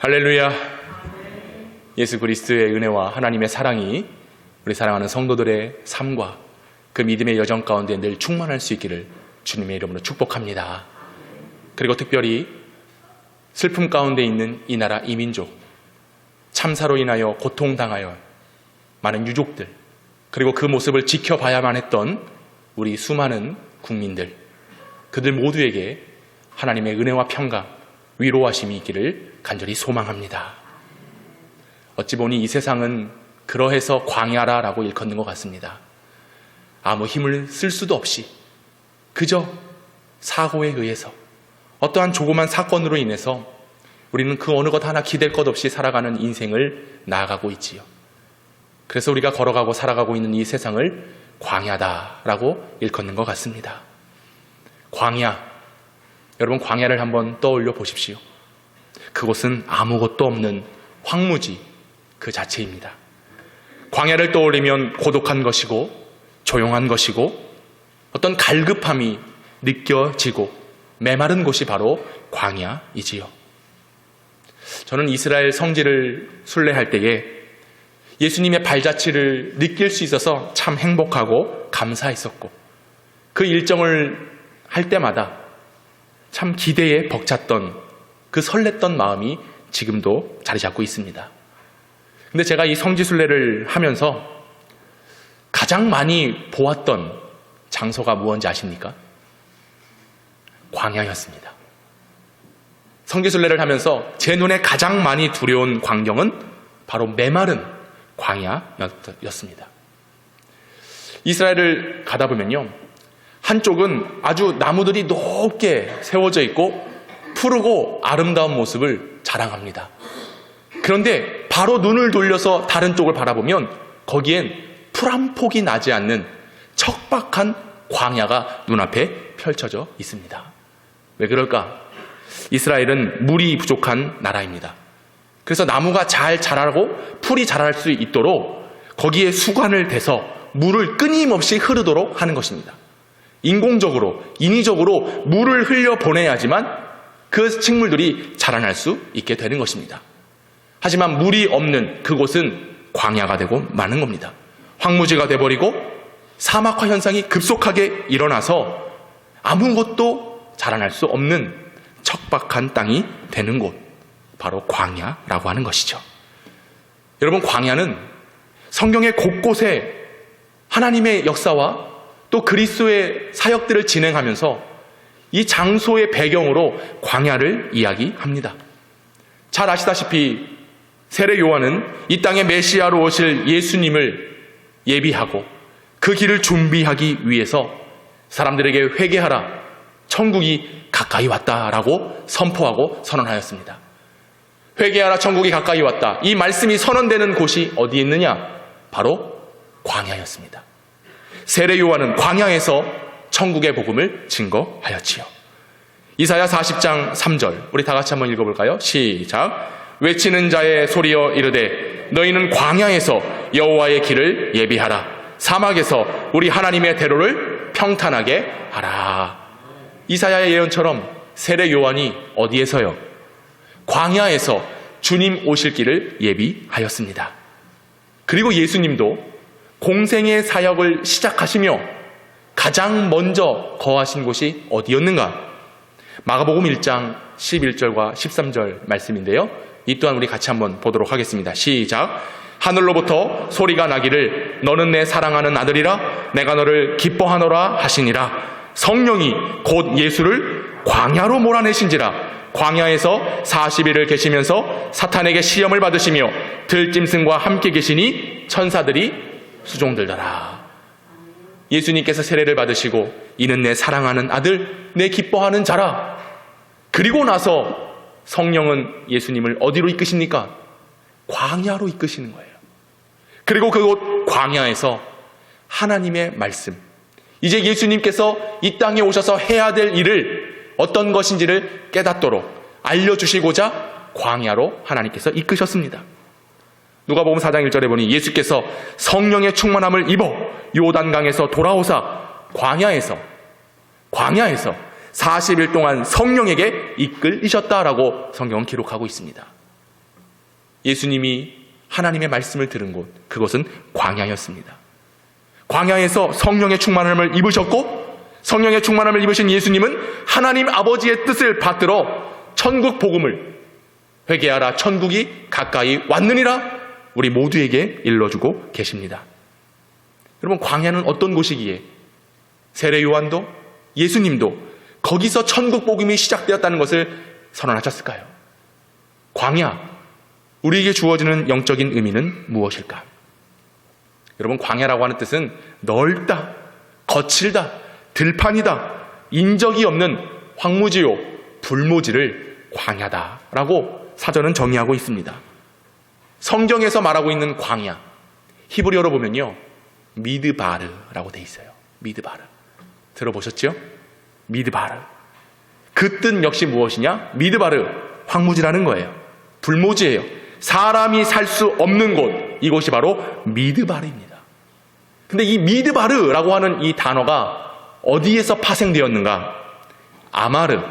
할렐루야. 예수 그리스도의 은혜와 하나님의 사랑이 우리 사랑하는 성도들의 삶과 그 믿음의 여정 가운데 늘 충만할 수 있기를 주님의 이름으로 축복합니다. 그리고 특별히 슬픔 가운데 있는 이 나라 이 민족, 참사로 인하여 고통당하여 많은 유족들, 그리고 그 모습을 지켜봐야만 했던 우리 수많은 국민들, 그들 모두에게 하나님의 은혜와 평강, 위로하심이 있기를 간절히 소망합니다. 어찌 보니 이 세상은 그러해서 광야라라고 일컫는 것 같습니다. 아무 힘을 쓸 수도 없이 그저 사고에 의해서 어떠한 조그만 사건으로 인해서 우리는 그 어느 것 하나 기댈 것 없이 살아가는 인생을 나아가고 있지요. 그래서 우리가 걸어가고 살아가고 있는 이 세상을 광야다라고 일컫는 것 같습니다. 광야, 여러분 광야를 한번 떠올려 보십시오. 그곳은 아무것도 없는 황무지 그 자체입니다. 광야를 떠올리면 고독한 것이고 조용한 것이고 어떤 갈급함이 느껴지고 메마른 곳이 바로 광야이지요. 저는 이스라엘 성지를 순례할 때에 예수님의 발자취를 느낄 수 있어서 참 행복하고 감사했었고, 그 일정을 할 때마다 참 기대에 벅찼던 그 설렜던 마음이 지금도 자리 잡고 있습니다. 근데 제가 이 성지순례를 하면서 가장 많이 보았던 장소가 무엇인지 아십니까? 광야였습니다. 성지순례를 하면서 제 눈에 가장 많이 들여온 광경은 바로 메마른 광야였습니다. 이스라엘을 가다 보면요, 한쪽은 아주 나무들이 높게 세워져 있고 푸르고 아름다운 모습을 자랑합니다. 그런데 바로 눈을 돌려서 다른 쪽을 바라보면 거기엔 풀 한 폭이 나지 않는 척박한 광야가 눈앞에 펼쳐져 있습니다. 왜 그럴까? 이스라엘은 물이 부족한 나라입니다. 그래서 나무가 잘 자라고 풀이 자랄 수 있도록 거기에 수관을 대서 물을 끊임없이 흐르도록 하는 것입니다. 인공적으로, 인위적으로 물을 흘려보내야지만 그 식물들이 자라날 수 있게 되는 것입니다. 하지만 물이 없는 그곳은 광야가 되고 마는 겁니다. 황무지가 돼버리고 사막화 현상이 급속하게 일어나서 아무것도 자라날 수 없는 척박한 땅이 되는 곳, 바로 광야라고 하는 것이죠. 여러분, 광야는 성경의 곳곳에 하나님의 역사와 또 그리스도의 사역들을 진행하면서 이 장소의 배경으로 광야를 이야기합니다. 잘 아시다시피 세례 요한은 이 땅에 메시아로 오실 예수님을 예비하고 그 길을 준비하기 위해서 사람들에게 회개하라, 천국이 가까이 왔다라고 선포하고 선언하였습니다. 회개하라, 천국이 가까이 왔다. 이 말씀이 선언되는 곳이 어디에 있느냐? 바로 광야였습니다. 세례 요한은 광야에서 천국의 복음을 증거하였지요. 이사야 40장 3절, 우리 다 같이 한번 읽어볼까요? 시작. 외치는 자의 소리여 이르되 너희는 광야에서 여호와의 길을 예비하라, 사막에서 우리 하나님의 대로를 평탄하게 하라. 이사야의 예언처럼 세례 요한이 어디에서요? 광야에서 주님 오실 길을 예비하였습니다. 그리고 예수님도 공생의 사역을 시작하시며 가장 먼저 거하신 곳이 어디였는가? 마가복음 1장 11절과 13절 말씀인데요, 이 또한 우리 같이 한번 보도록 하겠습니다. 시작. 하늘로부터 소리가 나기를 너는 내 사랑하는 아들이라 내가 너를 기뻐하노라 하시니라. 성령이 곧 예수를 광야로 몰아내신지라. 광야에서 40일을 계시면서 사탄에게 시험을 받으시며 들짐승과 함께 계시니 천사들이 수종들더라. 예수님께서 세례를 받으시고 이는 내 사랑하는 아들, 내 기뻐하는 자라. 그리고 나서 성령은 예수님을 어디로 이끄십니까? 광야로 이끄시는 거예요. 그리고 그곳 광야에서 하나님의 말씀, 이제 예수님께서 이 땅에 오셔서 해야 될 일을 어떤 것인지를 깨닫도록 알려주시고자 광야로 하나님께서 이끄셨습니다. 누가복음 4장 1절에 보니 예수께서 성령의 충만함을 입어 요단강에서 돌아오사 광야에서 40일 동안 성령에게 이끌리셨다라고 성경은 기록하고 있습니다. 예수님이 하나님의 말씀을 들은 곳, 그것은 광야였습니다. 광야에서 성령의 충만함을 입으셨고, 성령의 충만함을 입으신 예수님은 하나님 아버지의 뜻을 받들어 천국 복음을 회개하라, 천국이 가까이 왔느니라 우리 모두에게 일러주고 계십니다. 여러분, 광야는 어떤 곳이기에 세례 요한도 예수님도 거기서 천국 복음이 시작되었다는 것을 선언하셨을까요? 광야, 우리에게 주어지는 영적인 의미는 무엇일까? 여러분, 광야라고 하는 뜻은 넓다, 거칠다, 들판이다, 인적이 없는 황무지요, 불모지를 광야다라고 사전은 정의하고 있습니다. 성경에서 말하고 있는 광야, 히브리어로 보면요, 미드바르라고 돼 있어요. 미드바르. 들어보셨죠? 미드바르. 그 뜻 역시 무엇이냐? 미드바르, 황무지라는 거예요. 불모지예요. 사람이 살 수 없는 곳, 이곳이 바로 미드바르입니다. 근데 이 미드바르라고 하는 이 단어가 어디에서 파생되었는가? 아마르,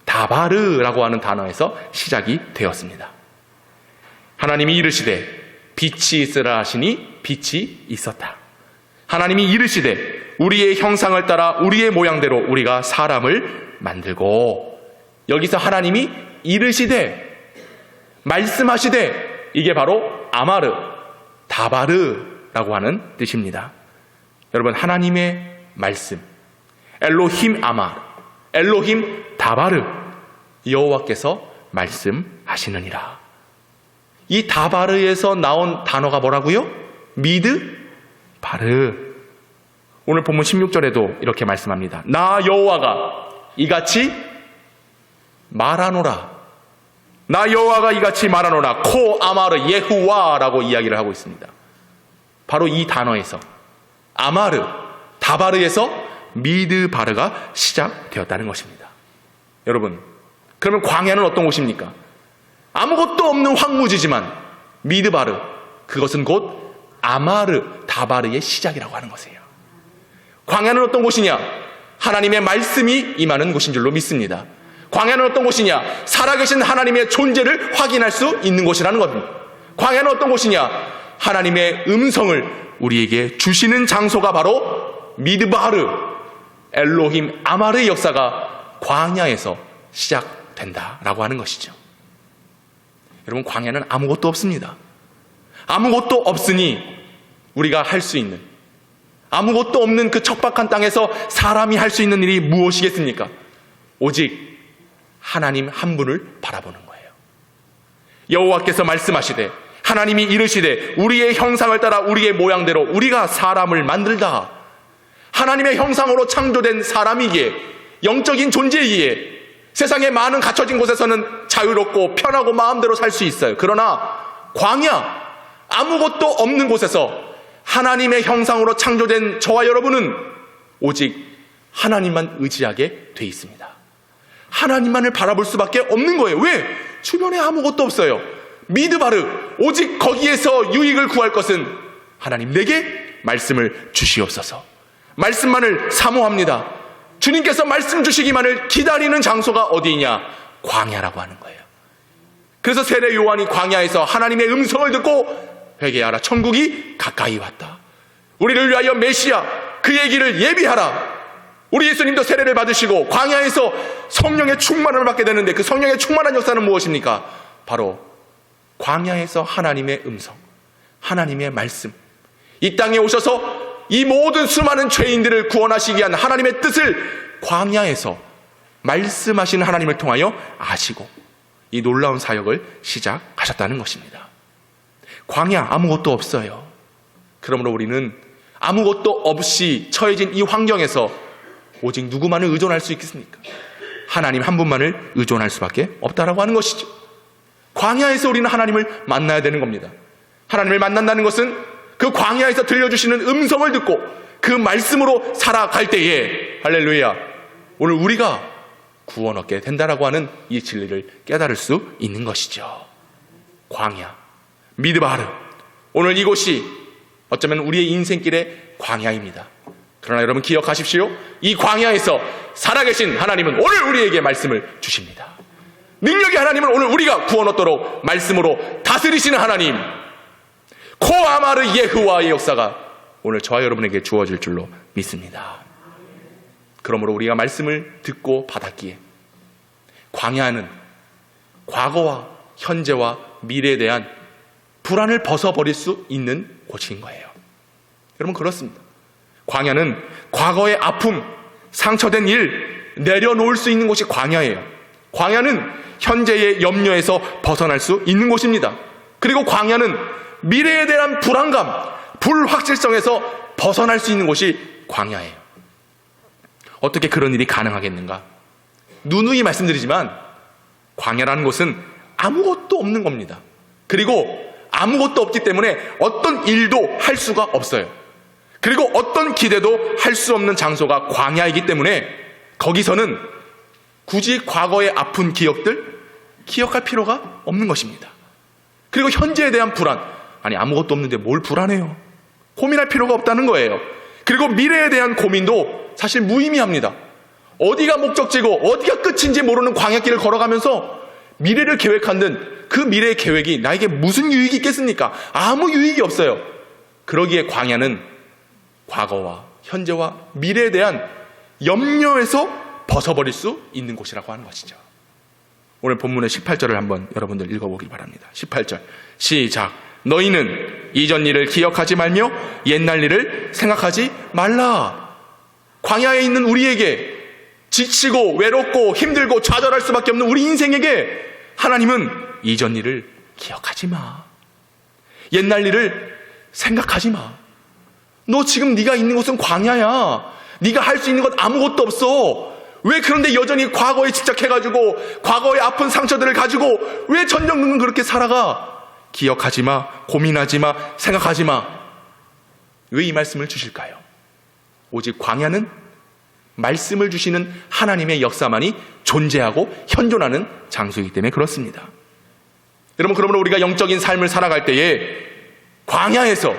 다바르라고 하는 단어에서 시작이 되었습니다. 하나님이 이르시되 빛이 있으라 하시니 빛이 있었다. 하나님이 이르시되 우리의 형상을 따라 우리의 모양대로 우리가 사람을 만들고, 여기서 하나님이 이르시되 말씀하시되, 이게 바로 아마르, 다바르라고 하는 뜻입니다. 여러분, 하나님의 말씀, 엘로힘 아마르, 엘로힘 다바르, 여호와께서 말씀하시느니라. 이 다바르에서 나온 단어가 뭐라고요? 미드 바르. 오늘 본문 16절에도 이렇게 말씀합니다. 나 여호와가 이같이 말하노라. 나 여호와가 이같이 말하노라. 코 아마르 예후와라고 이야기를 하고 있습니다. 바로 이 단어에서, 아마르, 다바르에서 미드바르가 시작되었다는 것입니다. 여러분, 그러면 광야는 어떤 곳입니까? 아무것도 없는 황무지지만 미드바르, 그것은 곧 아마르, 다바르의 시작이라고 하는 것이에요. 광야는 어떤 곳이냐? 하나님의 말씀이 임하는 곳인 줄로 믿습니다. 광야는 어떤 곳이냐? 살아계신 하나님의 존재를 확인할 수 있는 곳이라는 겁니다. 광야는 어떤 곳이냐? 하나님의 음성을 우리에게 주시는 장소가 바로 미드바르, 엘로힘 아마르의 역사가 광야에서 시작된다라고 하는 것이죠. 여러분, 광야는 아무것도 없습니다. 아무것도 없으니 우리가 할 수 있는, 아무것도 없는 그 척박한 땅에서 사람이 할 수 있는 일이 무엇이겠습니까? 오직 하나님 한 분을 바라보는 거예요. 여호와께서 말씀하시되, 하나님이 이르시되 우리의 형상을 따라 우리의 모양대로 우리가 사람을 만들다. 하나님의 형상으로 창조된 사람이기에, 영적인 존재이기에 세상의 많은 갇혀진 곳에서는 자유롭고 편하고 마음대로 살 수 있어요. 그러나 광야, 아무것도 없는 곳에서 하나님의 형상으로 창조된 저와 여러분은 오직 하나님만 의지하게 돼 있습니다. 하나님만을 바라볼 수밖에 없는 거예요. 왜? 주변에 아무것도 없어요. 미드바르, 오직 거기에서 유익을 구할 것은 하나님 내게 말씀을 주시옵소서. 말씀만을 사모합니다. 주님께서 말씀 주시기만을 기다리는 장소가 어디냐? 광야라고 하는 거예요. 그래서 세례 요한이 광야에서 하나님의 음성을 듣고 회개하라, 천국이 가까이 왔다. 우리를 위하여 메시아, 그의 길을 예비하라. 우리 예수님도 세례를 받으시고 광야에서 성령의 충만함을 받게 되는데, 그 성령의 충만한 역사는 무엇입니까? 바로 광야에서 하나님의 음성, 하나님의 말씀, 이 땅에 오셔서 이 모든 수많은 죄인들을 구원하시기 위한 하나님의 뜻을 광야에서 말씀하시는 하나님을 통하여 아시고 이 놀라운 사역을 시작하셨다는 것입니다. 광야, 아무것도 없어요. 그러므로 우리는 아무것도 없이 처해진 이 환경에서 오직 누구만을 의존할 수 있겠습니까? 하나님 한 분만을 의존할 수밖에 없다라고 하는 것이죠. 광야에서 우리는 하나님을 만나야 되는 겁니다. 하나님을 만난다는 것은 그 광야에서 들려주시는 음성을 듣고 그 말씀으로 살아갈 때에, 할렐루야, 오늘 우리가 구원 얻게 된다라고 하는 이 진리를 깨달을 수 있는 것이죠. 광야, 미드바르, 오늘 이곳이 어쩌면 우리의 인생길의 광야입니다. 그러나 여러분 기억하십시오. 이 광야에서 살아계신 하나님은 오늘 우리에게 말씀을 주십니다. 능력의 하나님을 오늘 우리가 구원 얻도록 말씀으로 다스리시는 하나님, 코아마르 예흐와의 역사가 오늘 저와 여러분에게 주어질 줄로 믿습니다. 그러므로 우리가 말씀을 듣고 받았기에 광야는 과거와 현재와 미래에 대한 불안을 벗어버릴 수 있는 곳인 거예요. 여러분, 그렇습니다. 광야는 과거의 아픔, 상처된 일 내려놓을 수 있는 곳이 광야예요. 광야는 현재의 염려에서 벗어날 수 있는 곳입니다. 그리고 광야는 미래에 대한 불안감, 불확실성에서 벗어날 수 있는 곳이 광야예요. 어떻게 그런 일이 가능하겠는가? 누누이 말씀드리지만 광야라는 곳은 아무것도 없는 겁니다. 그리고 아무것도 없기 때문에 어떤 일도 할 수가 없어요. 그리고 어떤 기대도 할 수 없는 장소가 광야이기 때문에 거기서는 굳이 과거의 아픈 기억들 기억할 필요가 없는 것입니다. 그리고 현재에 대한 불안, 아니 아무것도 없는데 뭘 불안해요? 고민할 필요가 없다는 거예요. 그리고 미래에 대한 고민도 사실 무의미합니다. 어디가 목적지고 어디가 끝인지 모르는 광야길을 걸어가면서 미래를 계획하는 그 미래의 계획이 나에게 무슨 유익이 있겠습니까? 아무 유익이 없어요. 그러기에 광야는 과거와 현재와 미래에 대한 염려에서 벗어버릴 수 있는 곳이라고 하는 것이죠. 오늘 본문의 18절을 한번 여러분들 읽어보기 바랍니다. 18절 시작. 너희는 이전 일을 기억하지 말며 옛날 일을 생각하지 말라. 광야에 있는 우리에게, 지치고 외롭고 힘들고 좌절할 수밖에 없는 우리 인생에게 하나님은 이전 일을 기억하지 마. 옛날 일을 생각하지 마. 너 지금 네가 있는 곳은 광야야. 네가 할 수 있는 것 아무것도 없어. 왜 그런데 여전히 과거에 집착해가지고 과거의 아픈 상처들을 가지고 왜 전전긍긍 그렇게 살아가? 기억하지 마, 고민하지 마, 생각하지 마. 왜 이 말씀을 주실까요? 오직 광야는 말씀을 주시는 하나님의 역사만이 존재하고 현존하는 장소이기 때문에 그렇습니다. 여러분, 그러므로 우리가 영적인 삶을 살아갈 때에 광야에서,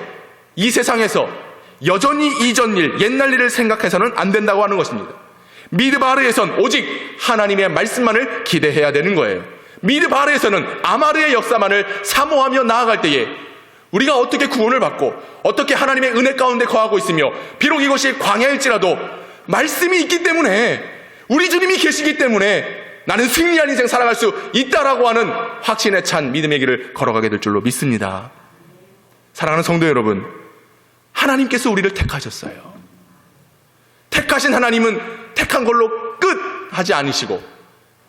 이 세상에서 여전히 이전 일, 옛날 일을 생각해서는 안 된다고 하는 것입니다. 미드바르에선 오직 하나님의 말씀만을 기대해야 되는 거예요. 미드바르에서는 아마르의 역사만을 사모하며 나아갈 때에 우리가 어떻게 구원을 받고 어떻게 하나님의 은혜 가운데 거하고 있으며, 비록 이것이 광야일지라도 말씀이 있기 때문에, 우리 주님이 계시기 때문에 나는 승리한 인생 살아갈 수 있다라고 하는 확신에 찬 믿음의 길을 걸어가게 될 줄로 믿습니다. 사랑하는 성도 여러분, 하나님께서 우리를 택하셨어요. 택하신 하나님은 택한 걸로 끝 하지 않으시고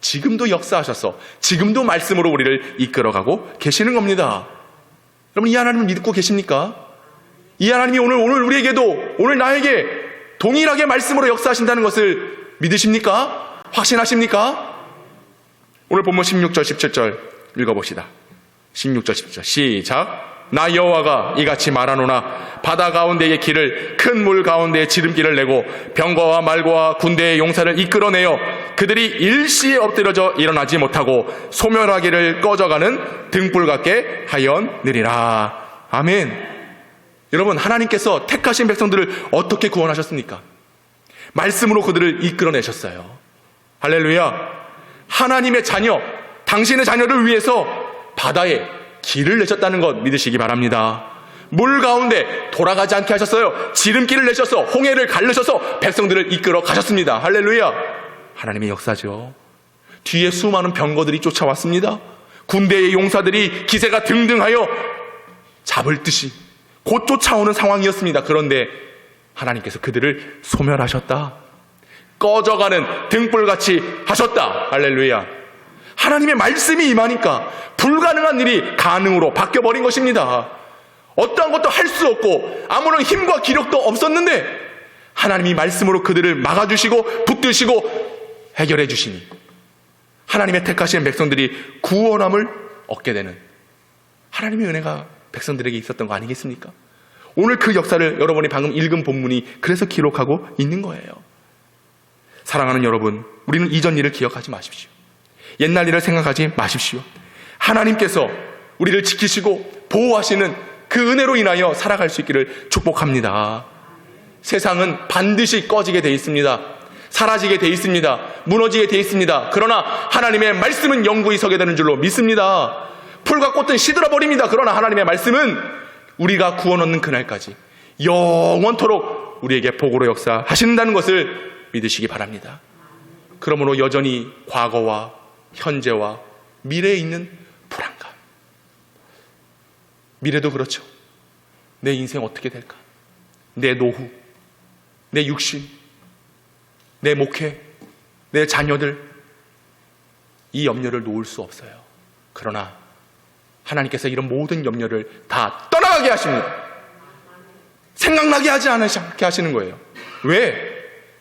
지금도 역사하셔서 지금도 말씀으로 우리를 이끌어가고 계시는 겁니다. 여러분, 이 하나님을 믿고 계십니까? 이 하나님이 오늘 우리에게도, 오늘 나에게 동일하게 말씀으로 역사하신다는 것을 믿으십니까? 확신하십니까? 오늘 본문 16절 17절 읽어봅시다. 16절 17절 시작. 나 여호와가 이같이 말하노나 바다 가운데의 길을, 큰 물 가운데의 지름길을 내고 병거와 말고와 군대의 용사를 이끌어내어 그들이 일시에 엎드려져 일어나지 못하고 소멸하기를 꺼져가는 등불 같게 하였느리라. 아멘. 여러분, 하나님께서 택하신 백성들을 어떻게 구원하셨습니까? 말씀으로 그들을 이끌어내셨어요. 할렐루야. 하나님의 자녀, 당신의 자녀를 위해서 바다에 길을 내셨다는 것 믿으시기 바랍니다. 물 가운데 돌아가지 않게 하셨어요. 지름길을 내셔서 홍해를 갈르셔서 백성들을 이끌어 가셨습니다. 할렐루야. 하나님의 역사죠. 뒤에 수많은 병거들이 쫓아왔습니다. 군대의 용사들이 기세가 등등하여 잡을 듯이 곧 쫓아오는 상황이었습니다. 그런데 하나님께서 그들을 소멸하셨다. 꺼져가는 등불같이 하셨다. 할렐루야. 하나님의 말씀이 임하니까 불가능한 일이 가능으로 바뀌어버린 것입니다. 어떠한 것도 할 수 없고 아무런 힘과 기력도 없었는데 하나님이 말씀으로 그들을 막아주시고 붙드시고 해결해 주시니 하나님의 택하신 백성들이 구원함을 얻게 되는 하나님의 은혜가 백성들에게 있었던 거 아니겠습니까? 오늘 그 역사를 여러분이 방금 읽은 본문이 그래서 기록하고 있는 거예요. 사랑하는 여러분, 우리는 이전 일을 기억하지 마십시오. 옛날 일을 생각하지 마십시오. 하나님께서 우리를 지키시고 보호하시는 그 은혜로 인하여 살아갈 수 있기를 축복합니다. 세상은 반드시 꺼지게 돼 있습니다. 사라지게 돼 있습니다. 무너지게 돼 있습니다. 그러나 하나님의 말씀은 영구히 서게 되는 줄로 믿습니다. 풀과 꽃은 시들어버립니다. 그러나 하나님의 말씀은 우리가 구원 얻는 그날까지 영원토록 우리에게 복으로 역사하신다는 것을 믿으시기 바랍니다. 그러므로 여전히 과거와 현재와 미래에 있는 불안감, 미래도 그렇죠. 내 인생 어떻게 될까? 내 노후, 내 육신, 내 목회, 내 자녀들, 이 염려를 놓을 수 없어요. 그러나 하나님께서 이런 모든 염려를 다 떠나가게 하십니다. 생각나게 하지 않게 하시는 거예요. 왜?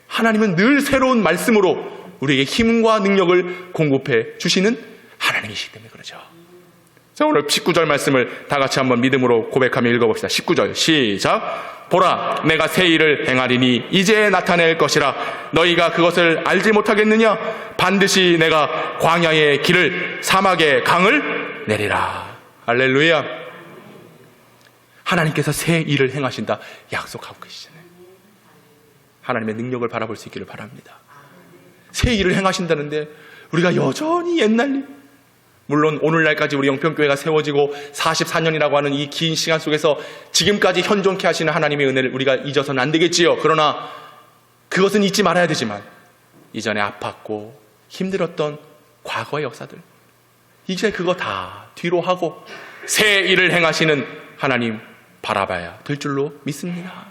하나님은 늘 새로운 말씀으로 우리에게 힘과 능력을 공급해 주시는 하나님이시기 때문에 그러죠. 자, 오늘 19절 말씀을 다 같이 한번 믿음으로 고백하며 읽어봅시다. 19절 시작. 보라, 내가 새 일을 행하리니 이제 나타낼 것이라. 너희가 그것을 알지 못하겠느냐? 반드시 내가 광야의 길을, 사막의 강을 내리라. 할렐루야. 하나님께서 새 일을 행하신다 약속하고 계시잖아요. 하나님의 능력을 바라볼 수 있기를 바랍니다. 새 일을 행하신다는데 우리가 여전히 옛날 일, 물론 오늘날까지 우리 영평교회가 세워지고 44년이라고 하는 이 긴 시간 속에서 지금까지 현존케 하시는 하나님의 은혜를 우리가 잊어서는 안 되겠지요. 그러나 그것은 잊지 말아야 되지만 이전에 아팠고 힘들었던 과거의 역사들, 이제 그거 다 뒤로 하고 새 일을 행하시는 하나님 바라봐야 될 줄로 믿습니다.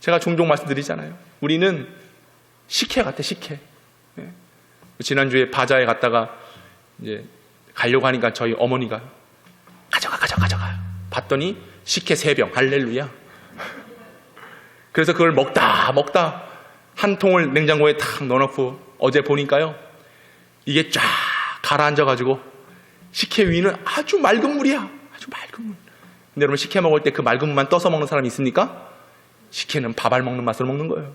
제가 종종 말씀드리잖아요. 우리는 식혜 같아, 식혜. 지난주에 바자에 갔다가 이제 가려고 하니까 저희 어머니가 가져가. 봤더니 식혜 3병, 할렐루야. 그래서 그걸 먹다 한 통을 냉장고에 탁 넣어놓고 어제 보니까요, 이게 쫙 가라앉아가지고 식혜 위는 아주 맑은 물이야. 아주 맑은 물. 근데 여러분, 식혜 먹을 때 그 맑은 물만 떠서 먹는 사람이 있습니까? 식혜는 밥알 먹는 맛으로 먹는 거예요.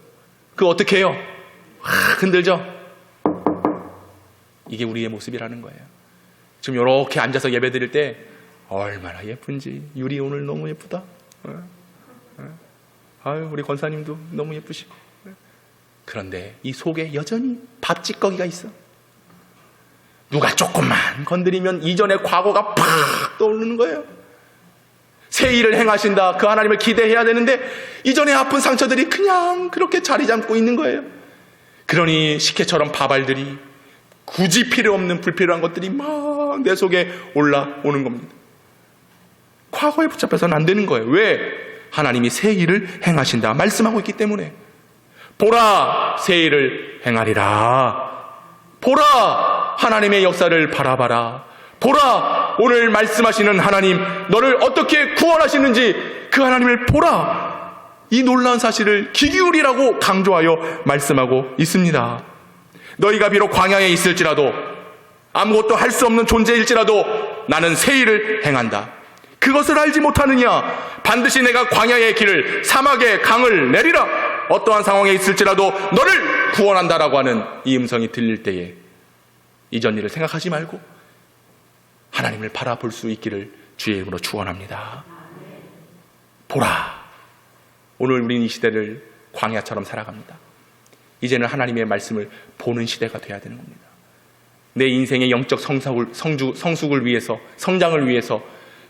그거 어떻게 해요? 흔들죠? 이게 우리의 모습이라는 거예요. 지금 이렇게 앉아서 예배 드릴 때 얼마나 예쁜지. 유리 오늘 너무 예쁘다. 아유, 우리 권사님도 너무 예쁘시고. 그런데 이 속에 여전히 밥 찌꺼기가 있어. 누가 조금만 건드리면 이전의 과거가 팍 떠오르는 거예요. 새 일을 행하신다, 그 하나님을 기대해야 되는데 이전의 아픈 상처들이 그냥 그렇게 자리 잡고 있는 거예요. 그러니 식혜처럼 밥알들이, 굳이 필요 없는 불필요한 것들이 막 내 속에 올라오는 겁니다. 과거에 붙잡혀서는 안 되는 거예요. 왜? 하나님이 새 일을 행하신다 말씀하고 있기 때문에. 보라, 새 일을 행하리라. 보라, 하나님의 역사를 바라봐라. 보라, 오늘 말씀하시는 하나님, 너를 어떻게 구원하시는지 그 하나님을 보라. 이 놀라운 사실을 귀 기울이라고 강조하여 말씀하고 있습니다. 너희가 비록 광야에 있을지라도, 아무것도 할 수 없는 존재일지라도 나는 새 일을 행한다. 그것을 알지 못하느냐? 반드시 내가 광야의 길을, 사막의 강을 내리라. 어떠한 상황에 있을지라도 너를 구원한다라고 하는 이 음성이 들릴 때에 이전 일을 생각하지 말고 하나님을 바라볼 수 있기를 주의 이름으로 축원합니다. 보라, 오늘 우리는 이 시대를 광야처럼 살아갑니다. 이제는 하나님의 말씀을 보는 시대가 되어야 되는 겁니다. 내 인생의 영적 성숙을 위해서, 성장을 위해서,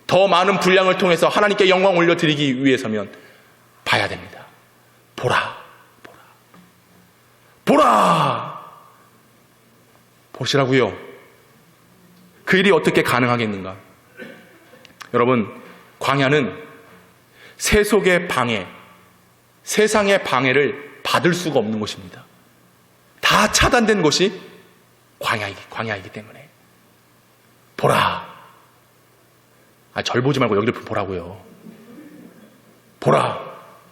더 많은 분량을 통해서 하나님께 영광 올려드리기 위해서면 봐야 됩니다. 보라. 보시라고요. 그 일이 어떻게 가능하겠는가? 여러분, 광야는 세속의 방해, 세상의 방해를 받을 수가 없는 곳입니다. 다 차단된 곳이 광야이기 때문에. 보라. 절 보지 말고 여기를 보라고요. 보라.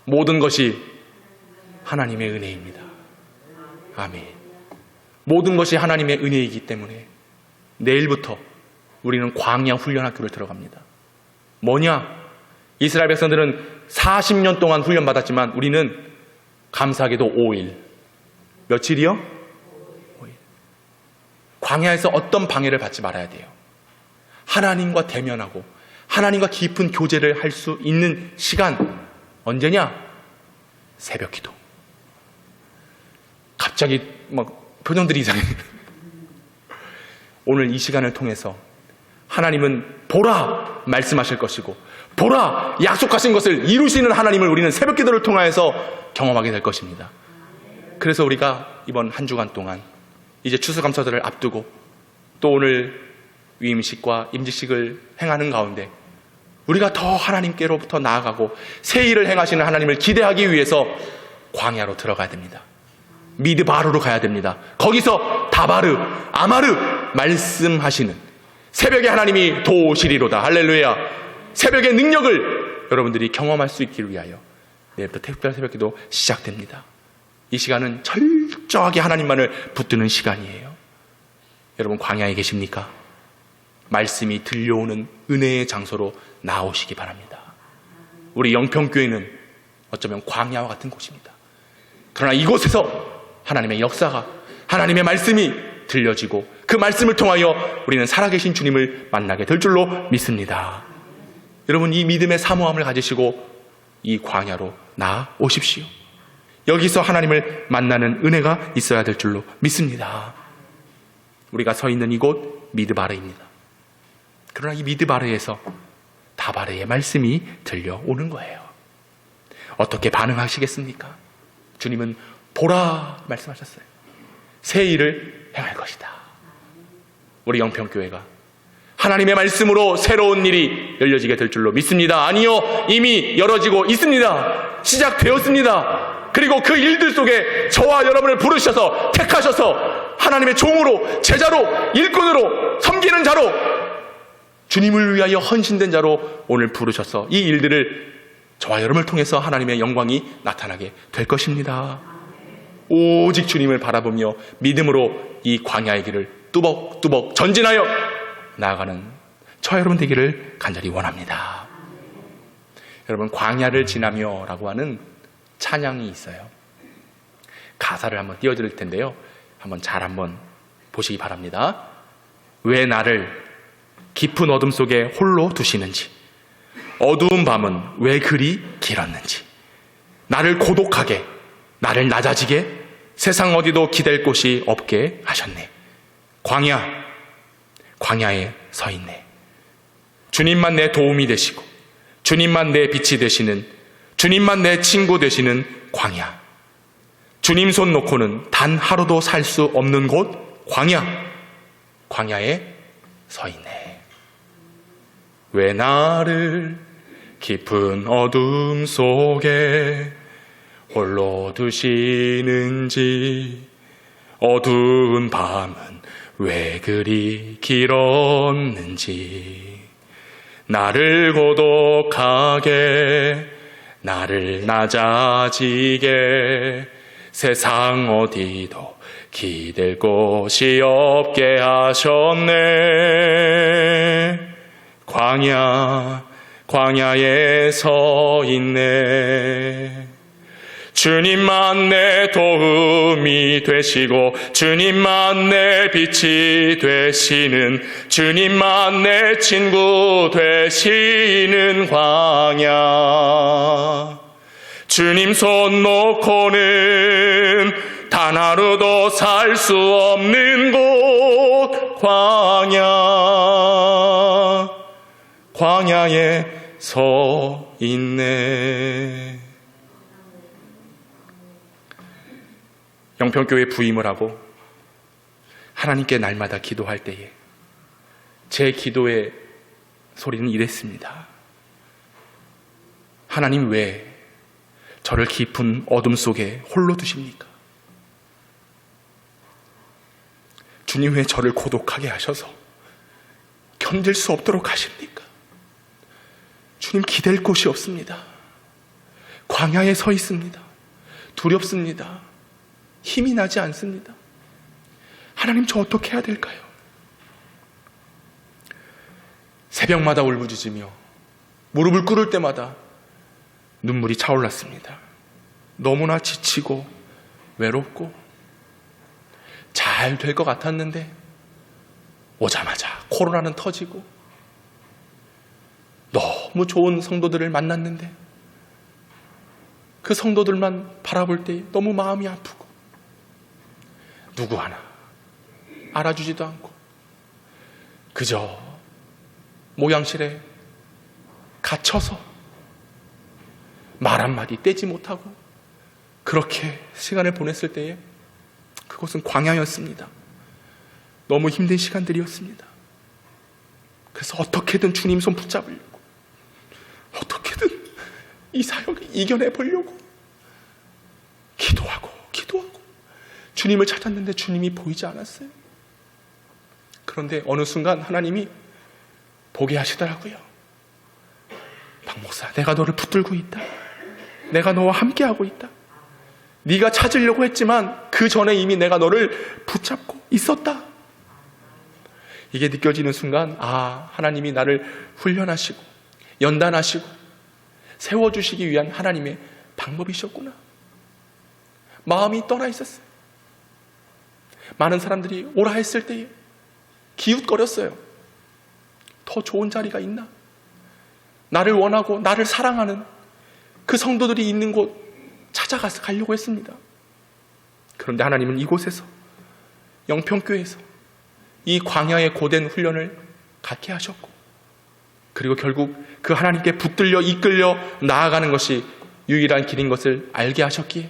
모든 것이 하나님의 은혜입니다. 아멘. 모든 것이 하나님의 은혜이기 때문에 내일부터 우리는 광야 훈련학교를 들어갑니다. 뭐냐? 이스라엘 백성들은 40년 동안 훈련받았지만 우리는 감사하게도 5일. 며칠이요? 5일. 광야에서 어떤 방해를 받지 말아야 돼요. 하나님과 대면하고 하나님과 깊은 교제를 할 수 있는 시간 언제냐? 새벽 기도. 갑자기 막 표정들이 이상해. 오늘 이 시간을 통해서 하나님은 보라 말씀하실 것이고 보라 약속하신 것을 이루시는 하나님을 우리는 새벽 기도를 통하여서 경험하게 될 것입니다. 그래서 우리가 이번 한 주간 동안 이제 추수감사절을 앞두고 또 오늘 위임식과 임직식을 행하는 가운데 우리가 더 하나님께로부터 나아가고 새 일을 행하시는 하나님을 기대하기 위해서 광야로 들어가야 됩니다. 미드바르로 가야 됩니다. 거기서 다바르, 아마르 말씀하시는 새벽에 하나님이 도우시리로다. 할렐루야. 새벽의 능력을 여러분들이 경험할 수 있기를 위하여 내일부터 특별 새벽기도 시작됩니다. 이 시간은 철저하게 하나님만을 붙드는 시간이에요. 여러분 광야에 계십니까? 말씀이 들려오는 은혜의 장소로 나오시기 바랍니다. 우리 영평교회는 어쩌면 광야와 같은 곳입니다. 그러나 이곳에서 하나님의 역사가, 하나님의 말씀이 들려지고 그 말씀을 통하여 우리는 살아계신 주님을 만나게 될 줄로 믿습니다. 여러분 이 믿음의 사모함을 가지시고 이 광야로 나오십시오. 여기서 하나님을 만나는 은혜가 있어야 될 줄로 믿습니다. 우리가 서 있는 이곳 미드바르입니다. 그러나 이 미드바르에서 다바르의 말씀이 들려오는 거예요. 어떻게 반응하시겠습니까? 주님은 보라 말씀하셨어요. 새 일을 행할 것이다. 우리 영평교회가 하나님의 말씀으로 새로운 일이 열려지게 될 줄로 믿습니다. 아니요, 이미 열어지고 있습니다. 시작되었습니다. 그리고 그 일들 속에 저와 여러분을 부르셔서 택하셔서 하나님의 종으로, 제자로, 일꾼으로, 섬기는 자로, 주님을 위하여 헌신된 자로 오늘 부르셔서 이 일들을 저와 여러분을 통해서 하나님의 영광이 나타나게 될 것입니다. 오직 주님을 바라보며 믿음으로 이 광야의 길을 뚜벅뚜벅 전진하여 나아가는 저와 여러분 되기를 간절히 원합니다. 여러분 광야를 지나며 라고 하는 찬양이 있어요. 가사를 한번 띄워드릴 텐데요. 한번 보시기 바랍니다. 왜 나를 깊은 어둠 속에 홀로 두시는지, 어두운 밤은 왜 그리 길었는지, 나를 고독하게, 나를 낮아지게 세상 어디도 기댈 곳이 없게 하셨네. 광야에 서 있네. 주님만 내 도움이 되시고 주님만 내 빛이 되시는, 주님만 내 친구 되시는 광야. 주님 손 놓고는 단 하루도 살 수 없는 곳 광야에 서 있네. 왜 나를 깊은 어둠 속에 홀로 두시는지, 어두운 밤은 왜 그리 길었는지, 나를 고독하게, 나를 낮아지게 세상 어디도 기댈 곳이 없게 하셨네. 광야에 서 있네. 주님만 내 도움이 되시고 주님만 내 빛이 되시는, 주님만 내 친구 되시는 광야. 주님 손 놓고는 단 하루도 살 수 없는 곳 광야에 서 있네. 영평교회 부임을 하고 하나님께 날마다 기도할 때에 제 기도의 소리는 이랬습니다. 하나님 왜 저를 깊은 어둠 속에 홀로 두십니까? 주님 왜 저를 고독하게 하셔서 견딜 수 없도록 하십니까? 주님 기댈 곳이 없습니다. 광야에 서 있습니다. 두렵습니다. 힘이 나지 않습니다. 하나님 저 어떻게 해야 될까요? 새벽마다 울부짖으며 무릎을 꿇을 때마다 눈물이 차올랐습니다. 너무나 지치고 외롭고 잘 될 것 같았는데 오자마자 코로나는 터지고, 너무 좋은 성도들을 만났는데 그 성도들만 바라볼 때 너무 마음이 아프고 누구 하나 알아주지도 않고 그저 모양실에 갇혀서 말 한마디 떼지 못하고 그렇게 시간을 보냈을 때에 그것은 광야였습니다. 너무 힘든 시간들이었습니다. 그래서 어떻게든 주님 손 붙잡으려고, 어떻게든 이 사역을 이겨내 보려고 기도하고 주님을 찾았는데 주님이 보이지 않았어요. 그런데 어느 순간 하나님이 보게 하시더라고요. 박 목사, 내가 너를 붙들고 있다. 내가 너와 함께하고 있다. 네가 찾으려고 했지만 그 전에 이미 내가 너를 붙잡고 있었다. 이게 느껴지는 순간, 하나님이 나를 훈련하시고 연단하시고 세워주시기 위한 하나님의 방법이셨구나. 마음이 떠나 있었어요. 많은 사람들이 오라 했을 때에 기웃거렸어요. 더 좋은 자리가 있나? 나를 원하고 나를 사랑하는 그 성도들이 있는 곳 찾아가서 가려고 했습니다. 그런데 하나님은 이곳에서, 영평교회에서 이 광야의 고된 훈련을 갖게 하셨고, 그리고 결국 그 하나님께 붙들려 이끌려 나아가는 것이 유일한 길인 것을 알게 하셨기에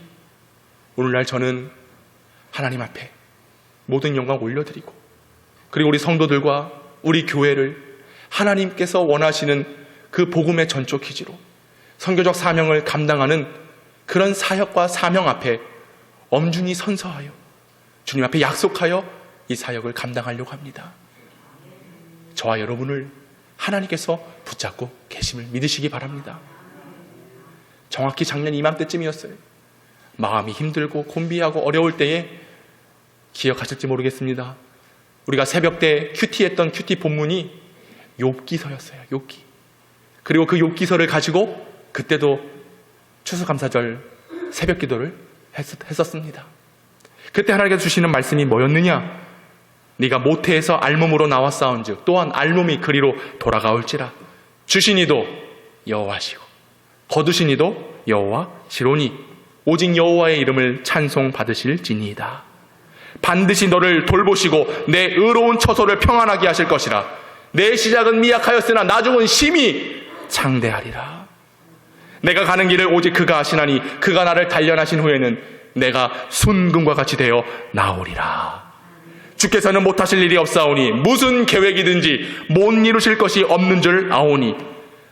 오늘날 저는 하나님 앞에 모든 영광 올려드리고, 그리고 우리 성도들과 우리 교회를 하나님께서 원하시는 그 복음의 전초 기지로 선교적 사명을 감당하는 그런 사역과 사명 앞에 엄중히 선서하여 주님 앞에 약속하여 이 사역을 감당하려고 합니다. 저와 여러분을 하나님께서 붙잡고 계심을 믿으시기 바랍니다. 정확히 작년 이맘때쯤이었어요. 마음이 힘들고 곤비하고 어려울 때에 기억하실지 모르겠습니다. 우리가 새벽때 큐티했던 큐티 본문이 욥기서였어요. 욥기. 그리고 그 욥기서를 가지고 그때도 추수감사절 새벽 기도를 했었습니다. 그때 하나님께서 주시는 말씀이 뭐였느냐? 네가 모태에서 알몸으로 나왔사온즉 또한 알몸이 그리로 돌아가올지라. 주신 이도 여호와시고 거두신 이도 여호와시로니 오직 여호와의 이름을 찬송받으실지니이다. 반드시 너를 돌보시고 내 의로운 처소를 평안하게 하실 것이라. 내 시작은 미약하였으나 나중은 심히 창대하리라. 내가 가는 길을 오직 그가 아시나니 그가 나를 단련하신 후에는 내가 순금과 같이 되어 나오리라. 주께서는 못하실 일이 없사오니 무슨 계획이든지 못 이루실 것이 없는 줄 아오니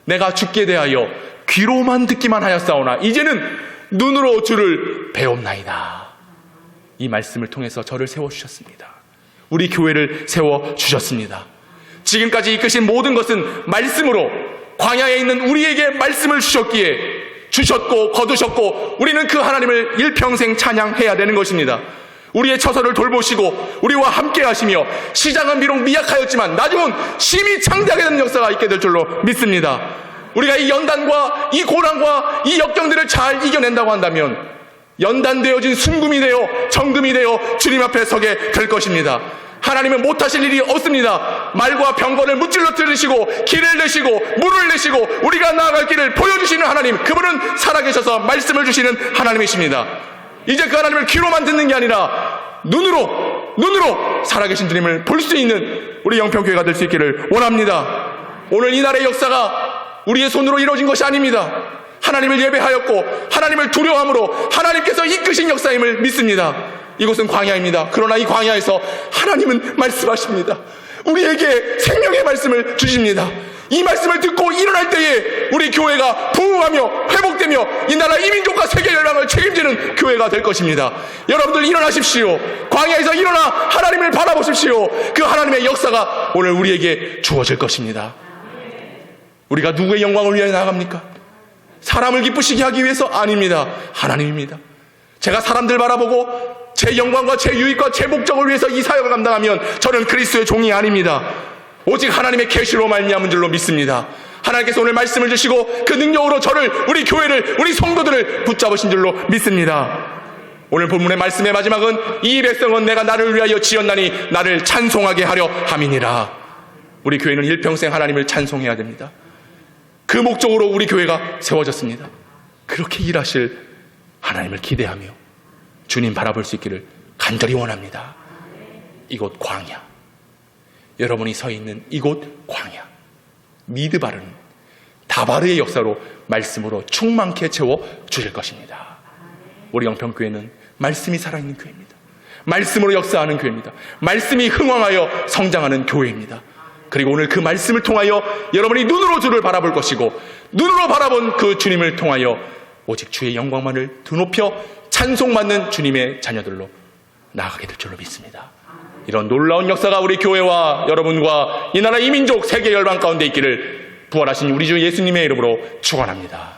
내가 주께 대하여 귀로만 듣기만 하였사오나 이제는 눈으로 주를 배옵나이다. 이 말씀을 통해서 저를 세워주셨습니다. 우리 교회를 세워주셨습니다. 지금까지 이끄신 모든 것은 말씀으로 광야에 있는 우리에게 말씀을 주셨고 거두셨고 우리는 그 하나님을 일평생 찬양해야 되는 것입니다. 우리의 처소를 돌보시고 우리와 함께 하시며 시작은 비록 미약하였지만 나중은 심히 창대하게 되는 역사가 있게 될 줄로 믿습니다. 우리가 이 연단과 이 고난과 이 역경들을 잘 이겨낸다고 한다면 연단되어진 순금이 되어 정금이 되어 주님 앞에 서게 될 것입니다. 하나님은 못하실 일이 없습니다. 말과 병거를 무찔러 들으시고 길을 내시고 물을 내시고 우리가 나아갈 길을 보여주시는 하나님, 그분은 살아계셔서 말씀을 주시는 하나님이십니다. 이제 그 하나님을 귀로만 듣는 게 아니라 눈으로 살아계신 주님을 볼 수 있는 우리 영평교회가 될 수 있기를 원합니다. 오늘 이 날의 역사가 우리의 손으로 이루어진 것이 아닙니다. 하나님을 예배하였고 하나님을 두려워함으로 하나님께서 이끄신 역사임을 믿습니다. 이곳은 광야입니다. 그러나 이 광야에서 하나님은 말씀하십니다. 우리에게 생명의 말씀을 주십니다. 이 말씀을 듣고 일어날 때에 우리 교회가 부흥하며 회복되며 이 나라 이민족과 세계 열방을 책임지는 교회가 될 것입니다. 여러분들 일어나십시오. 광야에서 일어나 하나님을 바라보십시오. 그 하나님의 역사가 오늘 우리에게 주어질 것입니다. 우리가 누구의 영광을 위해 나아갑니까? 사람을 기쁘시게 하기 위해서 아닙니다. 하나님입니다. 제가 사람들 바라보고 제 영광과 제 유익과 제 목적을 위해서 이 사역을 감당하면 저는 그리스도의 종이 아닙니다. 오직 하나님의 계시로 말미암은 줄로 믿습니다. 하나님께서 오늘 말씀을 주시고 그 능력으로 저를, 우리 교회를, 우리 성도들을 붙잡으신 줄로 믿습니다. 오늘 본문의 말씀의 마지막은 이 백성은 내가 나를 위하여 지었나니 나를 찬송하게 하려 함이니라. 우리 교회는 일평생 하나님을 찬송해야 됩니다. 그 목적으로 우리 교회가 세워졌습니다. 그렇게 일하실 하나님을 기대하며 주님 바라볼 수 있기를 간절히 원합니다. 이곳 광야, 여러분이 서 있는 이곳 광야, 미드바르는 다바르의 역사로 말씀으로 충만케 채워 주실 것입니다. 우리 영평교회는 말씀이 살아있는 교회입니다. 말씀으로 역사하는 교회입니다. 말씀이 흥왕하여 성장하는 교회입니다. 그리고 오늘 그 말씀을 통하여 여러분이 눈으로 주를 바라볼 것이고, 눈으로 바라본 그 주님을 통하여 오직 주의 영광만을 드높여 찬송받는 주님의 자녀들로 나아가게 될 줄로 믿습니다. 이런 놀라운 역사가 우리 교회와 여러분과 이 나라 이민족 세계 열방 가운데 있기를 부활하신 우리 주 예수님의 이름으로 축원합니다.